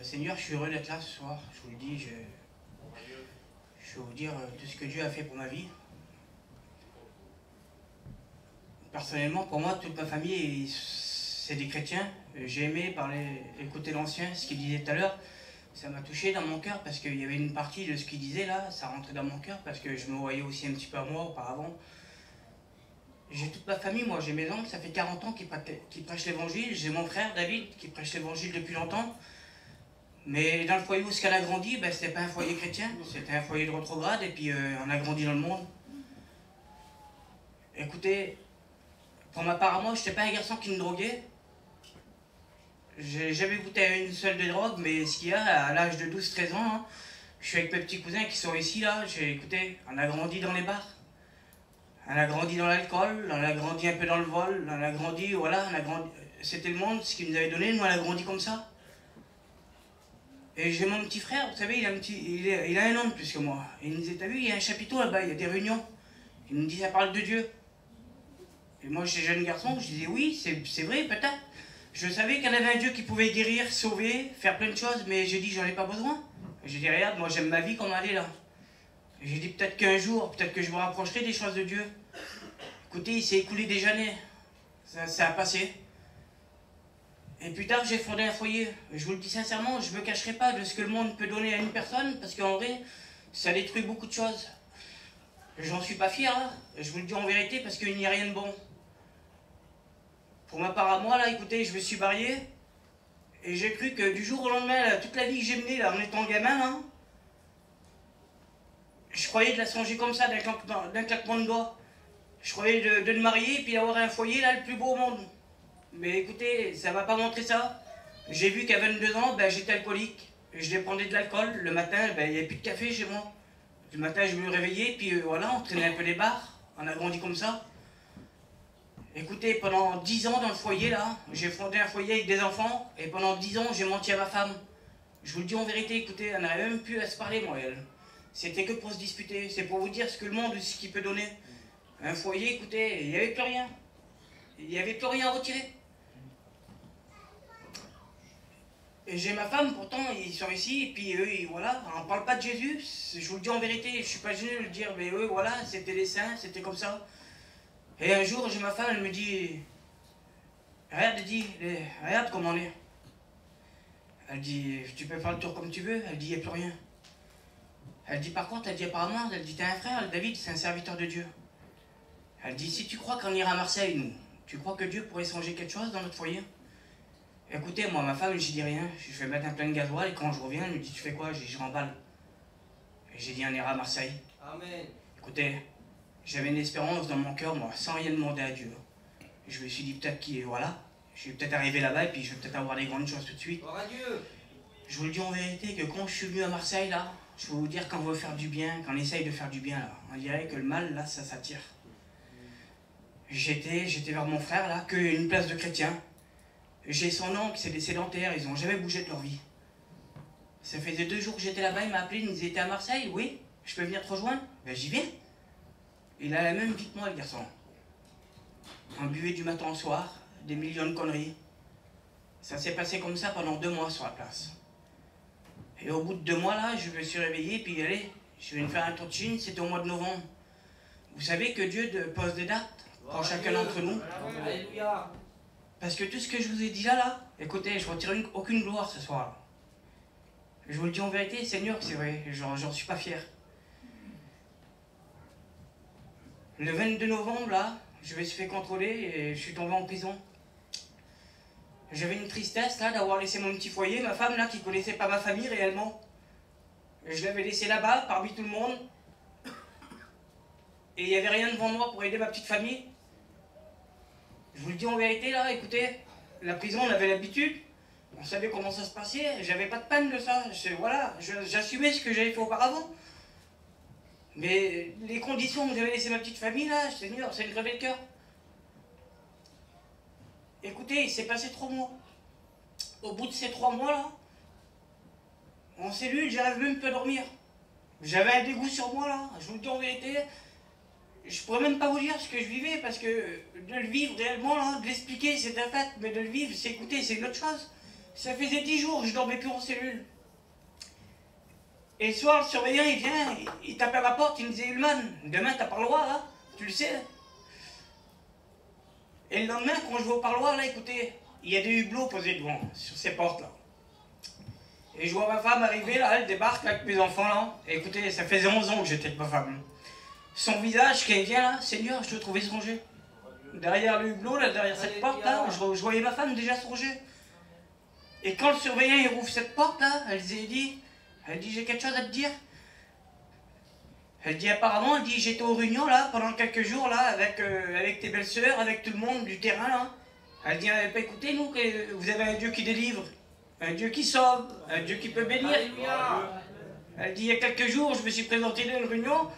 Seigneur, je suis heureux d'être là ce soir. Je vous le dis, je vais vous dire tout ce que Dieu a fait pour ma vie. Personnellement, pour moi, toute ma famille, c'est des chrétiens. J'ai aimé écouter l'ancien, ce qu'il disait tout à l'heure. Ça m'a touché dans mon cœur parce qu'il y avait une partie de ce qu'il disait là, ça rentrait dans mon cœur parce que je me voyais aussi un petit peu à moi auparavant. J'ai toute ma famille, moi, j'ai mes oncles, ça fait 40 ans qu'ils prêchent l'évangile. J'ai mon frère David qui prêche l'évangile depuis longtemps. Mais dans le foyer où elle a grandi, ben, c'était pas un foyer chrétien, c'était un foyer de rétrograde et puis on a grandi dans le monde. Écoutez, pour ma part à moi, je n'étais pas un garçon qui me droguait. J'ai jamais goûté à une seule de drogue, mais ce qu'il y a, à l'âge de 12-13 ans, hein, je suis avec mes petits cousins qui sont ici, là, écoutez, on a grandi dans les bars. On a grandi dans l'alcool, on a grandi un peu dans le vol, on a grandi, voilà, c'était le monde, ce qu'il nous avait donné, nous on a grandi comme ça. Et j'ai mon petit frère, vous savez, il a un an de plus que moi. Et il nous disait, t'as vu, il y a un chapiteau là-bas, il y a des réunions. Il nous dit, ça parle de Dieu. Et moi, j'étais jeune garçon, je disais, oui, c'est vrai, peut-être. Je savais qu'il y en avait un Dieu qui pouvait guérir, sauver, faire plein de choses, mais j'ai dit, j'en ai pas besoin. J'ai dit, regarde, moi j'aime ma vie comme elle est là. J'ai dit, peut-être qu'un jour, peut-être que je me rapprocherai des choses de Dieu. Écoutez, il s'est écoulé des années. Ça a passé. Et plus tard, j'ai fondé un foyer. Je vous le dis sincèrement, je ne me cacherai pas de ce que le monde peut donner à une personne, parce qu'en vrai, ça détruit beaucoup de choses. J'en suis pas fier, hein. Je vous le dis en vérité, parce qu'il n'y a rien de bon. Pour ma part à moi, là, écoutez, je me suis marié, et j'ai cru que du jour au lendemain, là, toute la vie que j'ai menée, là, en étant gamin, là, je croyais de la songer comme ça, d'un claquement de doigts. Je croyais de me marier, et puis d'avoir un foyer, là, le plus beau au monde. Mais écoutez, ça m'a pas montré ça. J'ai vu qu'à 22 ans, ben, j'étais alcoolique. Je dépendais de l'alcool. Le matin, ben, il n'y avait plus de café chez moi. Le matin, je me réveillais, puis voilà, on traînait un peu les bars. On a grandi comme ça. Écoutez, pendant 10 ans dans le foyer, là, j'ai fondé un foyer avec des enfants. Et pendant 10 ans, j'ai menti à ma femme. Je vous le dis en vérité, écoutez, on n'avait même plus à se parler, moi et elle. C'était que pour se disputer. C'est pour vous dire ce que le monde, ce qu'il peut donner. Un foyer, écoutez, il n'y avait plus rien. Il n'y avait plus rien à retirer. Et j'ai ma femme, pourtant, ils sont ici, et puis eux, voilà, on ne parle pas de Jésus, je vous le dis en vérité, je ne suis pas gêné de le dire, mais eux, voilà, c'était les saints, c'était comme ça. Et un jour, j'ai ma femme, elle me dit, regarde, elle dit, regarde comment on est. Elle dit, tu peux faire le tour comme tu veux, elle dit, il n'y a plus rien. Elle dit, par contre, elle dit, apparemment, elle dit, t'as un frère, David, c'est un serviteur de Dieu. Elle dit, si tu crois qu'on ira à Marseille, nous, tu crois que Dieu pourrait changer quelque chose dans notre foyer? Écoutez, moi, ma femme, je dis rien. Je vais mettre un plein de gasoil et quand je reviens, elle me dit, tu fais quoi? Je remballe. Et j'ai dit, on ira à Marseille. Amen. Écoutez, j'avais une espérance dans mon cœur, moi, sans rien demander à Dieu. Je me suis dit, peut-être voilà, je vais peut-être arriver là-bas et puis je vais peut-être avoir des grandes choses tout de suite. Gloire à Dieu. Je vous le dis en vérité que quand je suis venu à Marseille, là, je vais vous dire qu'on veut faire du bien, qu'on essaye de faire du bien, là. On dirait que le mal, là, ça s'attire. J'étais vers mon frère, là, qu'une place de chrétien. J'ai son oncle, c'est des sédentaires, ils n'ont jamais bougé de leur vie. Ça faisait 2 jours que j'étais là-bas, il m'a appelé, il me disait, t'es à Marseille? Oui, je peux venir te rejoindre? Ben j'y vais. Il a la même vie que moi, le garçon. On buvait du matin au soir, des millions de conneries. Ça s'est passé comme ça pendant 2 mois sur la place. Et au bout de 2 mois, là, je me suis réveillé, puis allez, je vais me faire un tour de Chine, c'était au mois de novembre. Vous savez que Dieu pose des dates pour chacun d'entre nous. Alléluia. Parce que tout ce que je vous ai dit là, écoutez, je ne retire aucune gloire ce soir. Je vous le dis en vérité, Seigneur, c'est vrai, j'en suis pas fier. Le 22 novembre, là, je me suis fait contrôler et je suis tombé en prison. J'avais une tristesse, là, d'avoir laissé mon petit foyer, ma femme, là, qui ne connaissait pas ma famille réellement. Je l'avais laissé là-bas, parmi tout le monde. Et il n'y avait rien devant moi pour aider ma petite famille. Je vous le dis en vérité, là, écoutez, la prison, on avait l'habitude, on savait comment ça se passait, j'avais pas de peine de ça, voilà, j'assumais ce que j'avais fait auparavant. Mais les conditions où j'avais laissé ma petite famille, là, Seigneur, ça me crevait le cœur. Écoutez, il s'est passé 3 mois. Au bout de ces 3 mois, là, en cellule, j'arrive même pas à dormir. J'avais un dégoût sur moi, là, je vous le dis en vérité. Je pourrais même pas vous dire ce que je vivais, parce que de le vivre réellement, là, de l'expliquer, c'est un fait, mais de le vivre, c'est écouter, c'est une autre chose. Ça faisait 10 jours que je dormais plus en cellule. Et le soir, le surveillant, il vient, il tape à ma porte, il me disait, Ullman, demain t'as pas le droit, hein, tu le sais. Et le lendemain, quand je vais au parloir, là, écoutez, il y a des hublots posés devant, sur ces portes-là. Et je vois ma femme arriver, là, elle débarque avec mes enfants, là. Et écoutez, ça faisait 11 ans que j'étais avec ma femme. Son visage, quand il vient, là, Seigneur, je te trouvais songé. Derrière le hublot, là, derrière cette porte, là, je voyais ma femme déjà songée. Et quand le surveillant, il rouvre cette porte, là, elle dit, j'ai quelque chose à te dire. Elle dit apparemment, elle dit j'étais aux réunions là pendant quelques jours là avec tes belles-sœurs, avec tout le monde du terrain là. Elle dit bah, écoutez nous, vous avez un Dieu qui délivre, un Dieu qui sauve, un Dieu qui peut bénir. Elle dit il y a quelques jours je me suis présenté dans une réunion.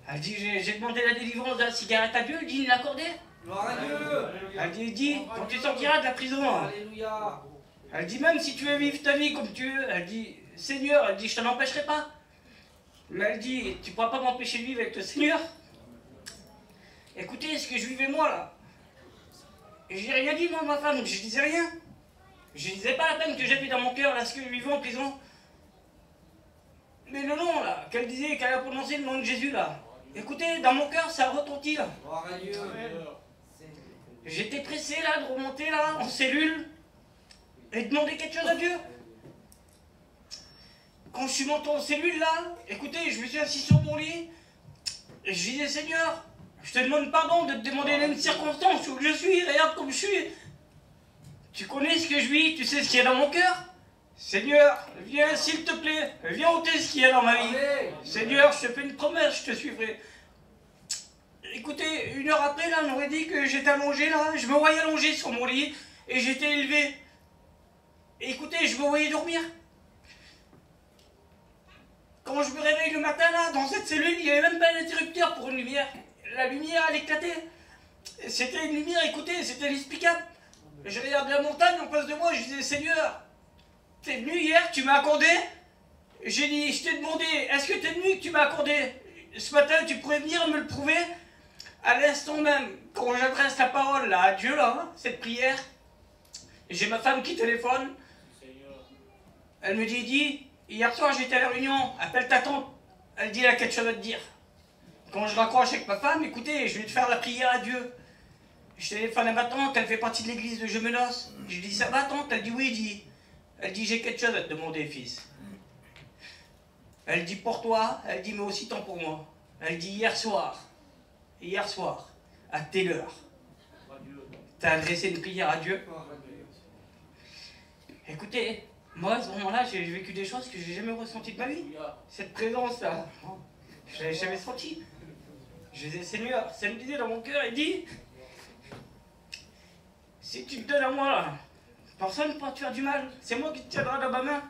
Elle dit j'ai demandé la délivrance de la cigarette à Dieu, elle dit il l'a accordé. Elle dit quand tu sortiras de la prison. Elle dit même si tu veux vivre ta vie comme tu veux, elle dit Seigneur, elle dit je t'en empêcherai pas. Mais elle dit, tu pourras pas m'empêcher de vivre avec le Seigneur. Écoutez, ce que je vivais moi là, et j'ai rien dit moi à ma femme, je disais rien. Je disais pas la peine que j'avais dans mon cœur là, ce que je vivais en prison. Mais le nom là, qu'elle disait, qu'elle a prononcé le nom de Jésus là. Écoutez, dans mon cœur ça a retenti là. J'étais pressé là de remonter là, en cellule, et de demander quelque chose à Dieu. Quand je suis monté en cellule là, écoutez, je me suis assis sur mon lit et je disais Seigneur, je te demande pardon de te demander les mêmes circonstances où je suis, regarde comme je suis. Tu connais ce que je vis, tu sais ce qu'il y a dans mon cœur. Seigneur, viens s'il te plaît, viens ôter ce qu'il y a dans ma vie. Seigneur, je te fais une promesse, je te suivrai. Écoutez, 1 heure après là, on aurait dit que j'étais allongé là, je me voyais allongé sur mon lit et j'étais élevé. Et écoutez, je me voyais dormir. Quand je me réveille le matin, là, dans cette cellule, il n'y avait même pas d'interrupteur pour une lumière. La lumière, elle éclatait. C'était une lumière, écoutez, c'était inexplicable. Je regardais la montagne en face de moi, je disais, Seigneur, t'es venu hier, tu m'as accordé. J'ai dit, je t'ai demandé, est-ce que t'es venu que tu m'as accordé? Ce matin, tu pourrais venir me le prouver? À l'instant même, quand j'adresse la parole là, à Dieu, là, hein, cette prière, j'ai ma femme qui téléphone. Elle me dit, hier soir j'étais à la réunion, appelle ta tante, elle dit elle a quelque chose à te dire. Quand je raccroche avec ma femme, écoutez, je vais te faire la prière à Dieu. Je téléphone à ma tante, elle fait partie de l'église de Gemelos. Je dis ça va tante, elle dit oui, elle dit j'ai quelque chose à te demander fils. Elle dit pour toi, elle dit mais aussi tant pour moi. Elle dit hier soir, à telle heure, t'as adressé une prière à Dieu. Écoutez, moi, à ce moment-là, j'ai vécu des choses que j'ai jamais ressenties de ma vie. Cette présence-là, je l'avais jamais sentie. Je disais, Seigneur, ça me disait dans mon cœur, il dit, si tu te donnes à moi, là, personne ne pourra te faire du mal. C'est moi qui te tiendrai dans ma main.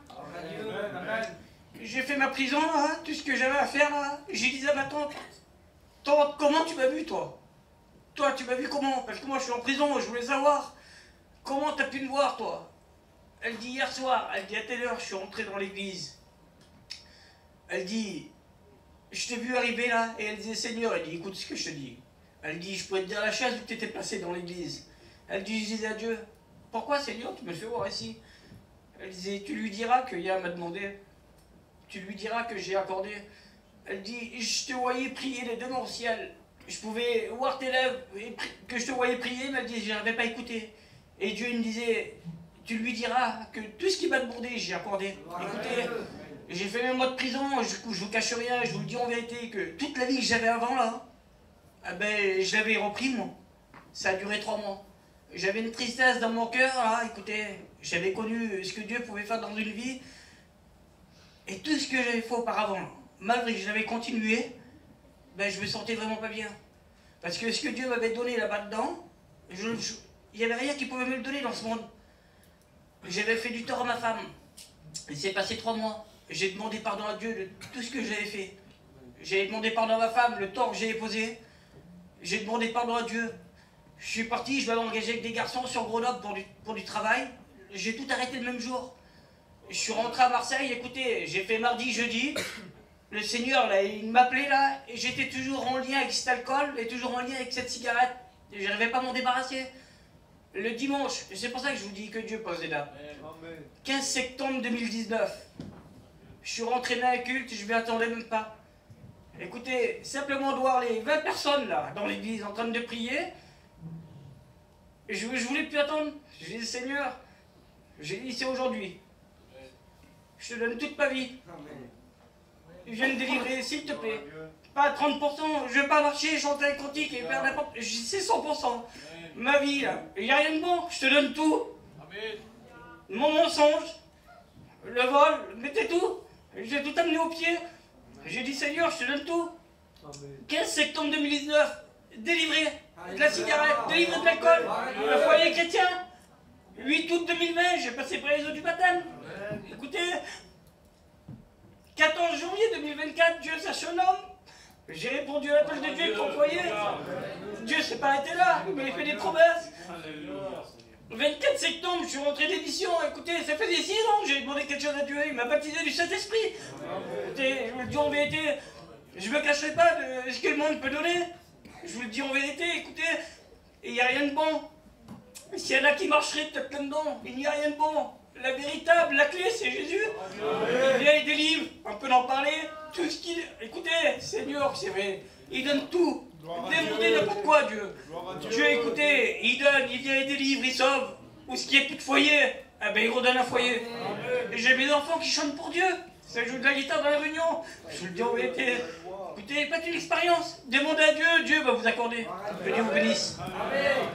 J'ai fait ma prison, là, tout ce que j'avais à faire, là. J'ai dit à ma tante, tante, comment tu m'as vu, toi? Toi, tu m'as vu comment? Parce que moi, je suis en prison, je voulais savoir. Comment t'as pu me voir, toi? Elle dit hier soir, elle dit à telle heure, je suis rentré dans l'église. Elle dit, je t'ai vu arriver là, et elle disait Seigneur, elle dit écoute ce que je te dis. Elle dit, je pourrais te dire la chaise où tu étais placé dans l'église. Elle dit, je disais à Dieu, pourquoi Seigneur, tu me fais voir ici? Elle disait, tu lui diras que Yann m'a demandé. Tu lui diras que j'ai accordé. Elle dit, je te voyais prier les deux mains au ciel. Je pouvais voir tes lèvres, et que je te voyais prier, mais elle dit, je n'avais pas écouté. Et Dieu il me disait, tu lui diras que tout ce qui m'a demandé, j'ai accordé. Écoutez, j'ai fait même mois de prison, je vous cache rien, je vous le dis en vérité, que toute la vie que j'avais avant là, eh ben, je l'avais repris moi. Ça a duré 3 mois. J'avais une tristesse dans mon cœur, là, écoutez, j'avais connu ce que Dieu pouvait faire dans une vie. Et tout ce que j'avais fait auparavant, malgré que je l'avais continué, ben, je me sentais vraiment pas bien. Parce que ce que Dieu m'avait donné là-bas dedans, il n'y avait rien qui pouvait me le donner dans ce monde. J'avais fait du tort à ma femme. Il s'est passé 3 mois. J'ai demandé pardon à Dieu de tout ce que j'avais fait. J'ai demandé pardon à ma femme, le tort que j'ai posé. J'ai demandé pardon à Dieu. Je suis parti, je m'avais engagé avec des garçons sur Grenoble pour du travail. J'ai tout arrêté le même jour. Je suis rentré à Marseille, écoutez, j'ai fait mardi, jeudi. Le Seigneur, là, il m'appelait là, et j'étais toujours en lien avec cet alcool, et toujours en lien avec cette cigarette. Et je n'arrivais pas à m'en débarrasser. le dimanche, c'est pour ça que je vous dis que Dieu pose les dates. 15 septembre 2019. Je suis rentré dans un culte, je ne m'y attendais même pas. Écoutez, simplement de voir les 20 personnes là, dans l'église, en train de prier, je voulais plus attendre. J'ai dit, Seigneur, j'ai dit, c'est aujourd'hui. Je te donne toute ma vie. Je viens de délivrer, s'il te plaît. Pas 30%, je vais pas marcher, chanter un cantique et faire n'importe... C'est 100%. Ma vie, là, il n'y a rien de bon, je te donne tout. Mon mensonge, le vol, mettez tout. J'ai tout amené au pied. J'ai dit, Seigneur, je te donne tout. 15 septembre 2019, délivré de la cigarette, délivré de l'alcool, le foyer chrétien. 8 août 2020, j'ai passé par les eaux du baptême. Écoutez, 14 janvier 2024, Dieu sache un homme. J'ai répondu à l'appel de Dieu pour foyer. Dieu s'est pas arrêté là, mais il fait des promesses. 24 septembre, je suis rentré d'émission. Écoutez, ça faisait 6 ans que j'ai demandé quelque chose à Dieu. Il m'a baptisé du Saint-Esprit. Écoutez, je vous le dis en vérité, je me cacherai pas de ce que le monde peut donner. Je vous le dis en vérité, écoutez, il n'y a rien de bon. S'il y en a qui marcheraient peut-être là-dedans, il n'y a rien de bon. La véritable, la clé, c'est Jésus. Il vient, il délivre, on peut en parler. Tout ce qu'il... Écoutez, Seigneur, c'est vrai, il donne tout. Demandez n'importe quoi, Dieu. Dieu, écoutez, il donne, il vient, il délivre, il sauve. Ou ce qui est plus de foyer, eh ben, il redonne un foyer. Et j'ai mes enfants qui chantent pour Dieu. Ça joue de la guitare dans la réunion. Je vous le dis en vérité. Écoutez, pas une expérience. Demandez à Dieu, Dieu va vous accorder. Que Dieu vous bénisse. Amen.